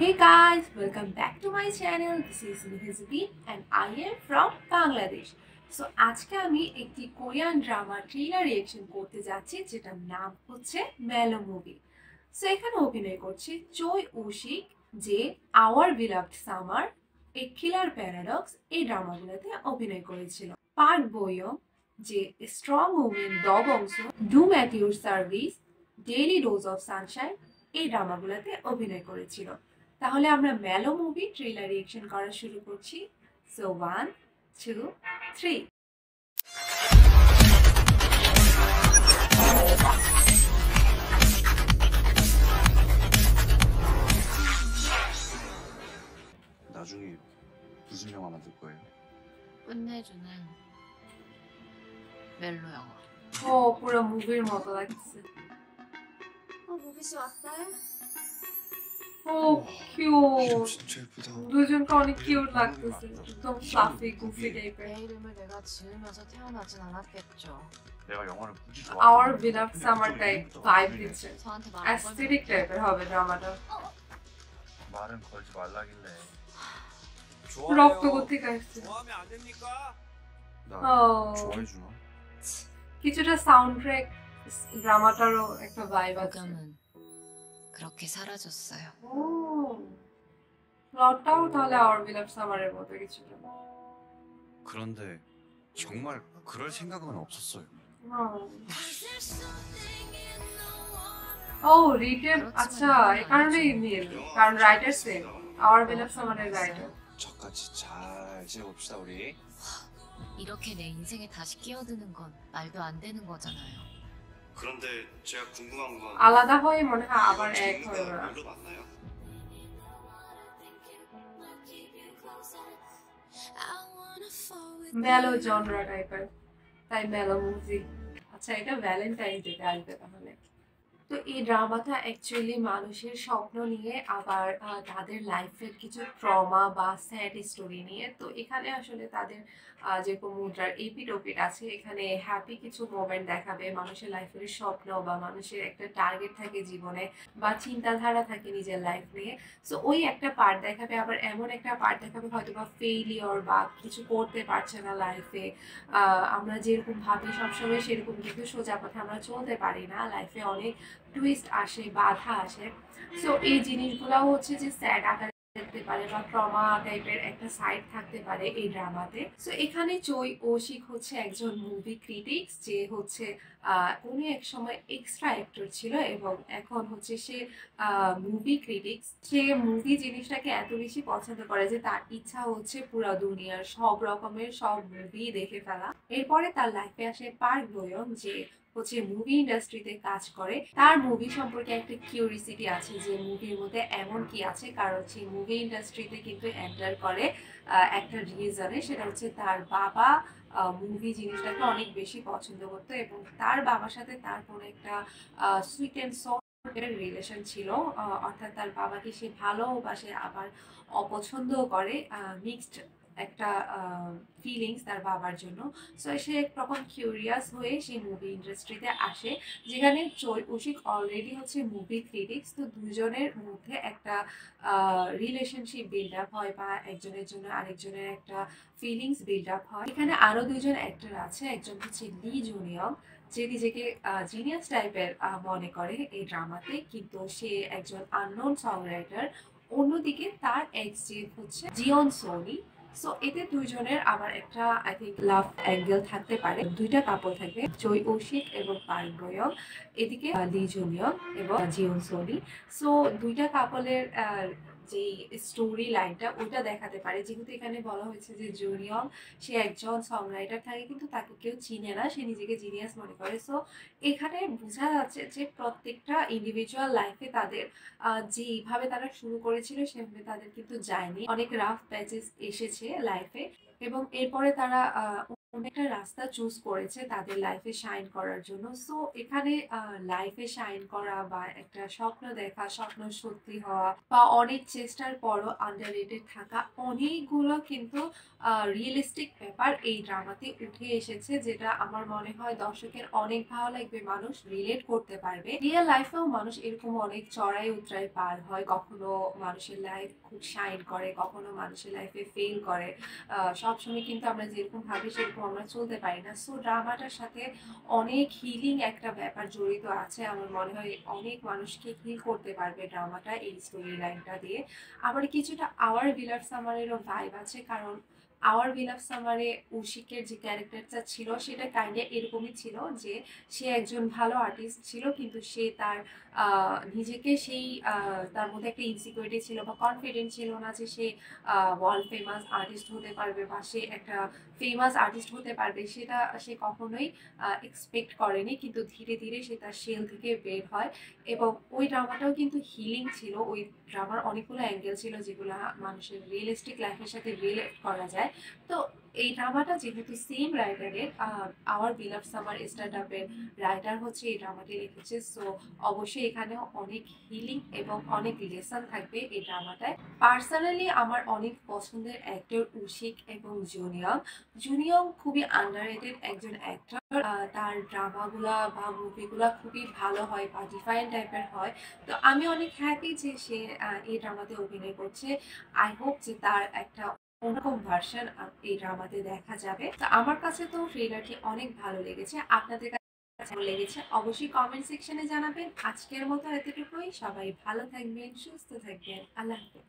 Hey guys, welcome back to my channel. This is Nihizbi and I am from Bangladesh. So আজকে আমি একটি Korean drama trailer reaction করতে যাচ্ছি যেটার নাম হচ্ছে মেলো মুভি। সো এখানে অভিনয় করছে চoi ও-সিক যে our beloved summer, a killer paradox এই ড্রামাগুলোতে অভিনয় করেছিল। পার্ক বো-ইয়ং যে strong women Do Bongsoon, doom at your service, daily dose of sunshine এই ড্রামাগুলোতে অভিনয় করেছিল। তাহলে আমরা মেলো মুভি ট্রেলার রিঅ্যাকশন করা শুরু করছি। সো 1 2 3। 나중에 무슨 영화 만들 거예요? 끝내주는 멜로 영화. ও পুরো মুভির মতো লাগছে। 무비씨 왔어요? ও কিউট, 진짜 예쁘다. দুজনকে অনেক কিউট লাগতেছে, একদম ফ্লাফি গুফি টাইপের। 내 이름을 내가 지으면서 태어나진 않았겠죠. 내가 영화를 무지 our beloved summer type vibe দিচ্ছে, 저한테 말한 অ্যাস্থেটিক টাইপের হবে ড্রামাটা। 말은 걸지 말라길래. রক্ত কোত্থেকে আসছে? 좋아하면 안 됩니까? 나 ও 좋아해 주나? কিছুটা সাউন্ড ট্র্যাক ড্রামাটারও একটা ভাইব আছে। 거감은 그렇게 사라졌어요. ও প্লটটাও তাহলে আওয়ার বিলাভড সামারের মতো কিছুটা। 그런데 정말 그럴 생각은 없었어요. ও রিটেন, আচ্ছা এই কারণেই মিল, কারণ রাইটার সেম, আওয়ার বিলাভড সামারের রাইটার। 저까지 잘 지내봅시다 우리. 이렇게 내 인생에 다시 끼어드는 건 말도 안 되는 거잖아요. 그런데 제가 궁금한 건 আলাদা হয়ে মনে হয় আবার এক হয়ে 누가 ওরা। 뭘로 만나요? মেলো জনরা টাইপের, তাই মেলো মুভি। আচ্ছা এটা ভ্যালেন্টাইন ডেতে আসবে তাহলে। তো এই ড্রামাটা অ্যাকচুয়ালি মানুষের স্বপ্ন নিয়ে, আবার তাদের লাইফের কিছু ট্রমা বা স্যাড স্টোরি নিয়ে। তো এখানে আসলে তাদের যেরকম মুদ্রার এপিট ওপিট আছে, এখানে হ্যাপি কিছু মোমেন্ট দেখাবে, মানুষের লাইফের স্বপ্ন বা মানুষের একটা টার্গেট থাকে জীবনে বা চিন্তাধারা থাকে নিজের লাইফ নিয়ে। সো ওই একটা পার্ট দেখাবে, আবার এমন একটা পার্ট দেখাবে হয়তো বা ফেইলিওর বা কিছু করতে পারছে না লাইফে। আমরা যেরকম ভাবি সবসময় সেরকম কিন্তু সোজা পথে আমরা চলতে পারি না, লাইফে অনেক টুইস্ট আসে, বাধা আসে। সো এই জিনিসগুলো হচ্ছে যে স্যাড আকারে দেখতে পারে বা ট্রমা টাইপের একটা সাইড থাকতে পারে এই ড্রামাতে। সো এখানে চoi ও-সিক হচ্ছে একজন মুভি ক্রিটিক্স, যে হচ্ছে উনি এক সময় এক্সট্রা অ্যাক্টর ছিল এবং এখন হচ্ছে সে মুভি ক্রিটিক্স। সে মুভি জিনিসটাকে এত বেশি পছন্দ করে যে তার ইচ্ছা হচ্ছে পুরো দুনিয়ার সব রকমের সব মুভি দেখে ফেলা। এরপরে তার লাইফে আসে পার্ক বো-ইয়ং, যে হচ্ছে মুভি ইন্ডাস্ট্রিতে কাজ করে। তার মুভি সম্পর্কে একটা কিউরিসিটি আছে যে মুভির মধ্যে এমন কি আছে, কারণ সে মুভি ইন্ডাস্ট্রিতে কিন্তু এন্টার করে একটা রিজনে, সেটা হচ্ছে তার বাবা মুভি জিনিসটাকে অনেক বেশি পছন্দ করতো এবং তার বাবার সাথে তার কোনো একটা সুইট অ্যান্ড সফট রিলেশন ছিল। অর্থাৎ তার বাবাকে সে ভালোবাসে আবার অপছন্দও করে, মিক্সড একটা ফিলিংস তার বাবার জন্য। সো সে তখন কিউরিয়াস হয়ে সেই মুভি ইন্ডাস্ট্রিতে আসে, যেখানে চoi ও-সিক অলরেডি হচ্ছে মুভি ক্রিটিক্স। তো দুজনের মধ্যে একটা রিলেশনশিপ বিল্ড আপ হয় বা একজনের জন্য আরেকজনের একটা ফিলিংস বিল্ড আপ হয়। এখানে আরো দুইজন অ্যাক্টর আছে, একজন হচ্ছে লি জুনিয়ং, যে নিজেকে জিনিয়াস টাইপের মনে করে এই ড্রামাতে, কিন্তু সে একজন আননোন সং রাইটার। অন্যদিকে তার এক্স যে হচ্ছে জিয়ন সোনি। সো এতে দুইজনের আবার একটা আই থিঙ্ক লাভ অ্যাঙ্গেল থাকতে পারে, দুইটা কাপল থাকবে, চoi ও-সিক এবং পার্ক বো-ইয়ং, এদিকে লি জুনিয়ং এবং জিয়ন সোনি। সো দুইটা কাপলের যেই স্টোরি লাইনটা ওইটা দেখাতে পারে, যেহেতু এখানে বলা হয়েছে যে জুনিয়ং সে একজন সং রাইটার থাকে কিন্তু তাকে কেউ চিনে না, সে নিজেকে জিনিয়াস মনে করে। সো এখানে বোঝা যাচ্ছে যে প্রত্যেকটা ইন্ডিভিজুয়াল লাইফে তাদের যেইভাবে তারা শুরু করেছিল সেভাবে তাদের কিন্তু যায়নি, অনেক রাফ প্যাচেস এসেছে লাইফে এবং এরপরে তারা একটা রাস্তা চুজ করেছে তাদের লাইফে শাইন করার জন্য। সো এখানে লাইফে শাইন করা বা একটা স্বপ্ন দেখা, স্বপ্ন সত্যি হওয়া বা অনেক চেষ্টার পরও আন্ডাররেটেড থাকা, অনেকগুলো কিন্তু রিয়েলিস্টিক ব্যাপার এই ড্রামাতে উঠে এসেছে, যেটা আমার মনে হয় দর্শকের অনেক ভালো লাগবে, মানুষ রিলেট করতে পারবে। রিয়েল লাইফেও মানুষ এরকম অনেক চড়াই উতরাই পার হয়, কখনো মানুষের লাইফ খুব শাইন করে, কখনো মানুষের লাইফে ফেল করে। সবসময় কিন্তু আমরা যেরকম ভাবি সেরকম আমরা চলতে পারি না। সো ড্রামাটার সাথে অনেক হিলিং একটা ব্যাপার জড়িত আছে। আমার মনে হয় অনেক মানুষকে হিল করতে পারবে ড্রামাটা এই স্টোরি লাইনটা দিয়ে। আবার কিছুটা আওয়ার বিলাভ সামারেরও ভাইব আছে, কারণ আওয়ার বিলাভ সামারে উশিকের যে ক্যারেক্টারটা ছিল সেটা কাইন্ডলি এরকমই ছিল যে সে একজন ভালো আর্টিস্ট ছিল, কিন্তু সে তার নিজেকে সেই তার মধ্যে একটা ইনসিকিউরিটি ছিল বা কনফিডেন্ট ছিল না যে সে ওয়ার্ল্ড ফেমাস আর্টিস্ট হতে পারবে বা সে একটা ফেমাস আর্টিস্ট হতে পারবে, সেটা সে কখনোই এক্সপেক্ট করেনি। কিন্তু ধীরে ধীরে সে তার শেল থেকে বের হয়, এবং ওই ড্রামাটাও কিন্তু হিলিং ছিল। ওই ড্রামার অনেকগুলো অ্যাঙ্গেল ছিল যেগুলো মানুষের রিয়েলিস্টিক লাইফের সাথে রিলেট করা যায়। তো এই ড্রামাটা যেহেতু সেম রাইটারের, আওয়ার বিলাভ সামার স্টার্টআপের রাইটার হচ্ছে এই ড্রামাটি লিখেছে, সো অবশ্যই এখানেও অনেক হিলিং এবং অনেক লেসন থাকবে এই ড্রামাটায়। পার্সোনালি আমার অনেক পছন্দের অ্যাক্টর উশিক এবং জুনিয়ং। জুনিয়ং খুবই আন্ডাররেটেড একজন অ্যাক্টর। তার ড্রামাগুলা বা মুভিগুলা খুবই ভালো হয় বা ডিফারেন্ট টাইপের হয়। তো আমি অনেক হ্যাপি যে সে এই ড্রামাতে অভিনয় করছে। আই হোপ যে তার একটা অন্যরকম ভার্সন এই ড্রামাতে দেখা যাবে। তো আমার কাছে তো ট্রেলারটি অনেক ভালো লেগেছে। আপনাদের কাছে কেমন লেগেছে অবশ্যই কমেন্ট সেকশনে জানাবেন। আজকের মতো এতটুকুই। সবাই ভালো থাকবেন, সুস্থ থাকবেন। আল্লাহ হাফেজ।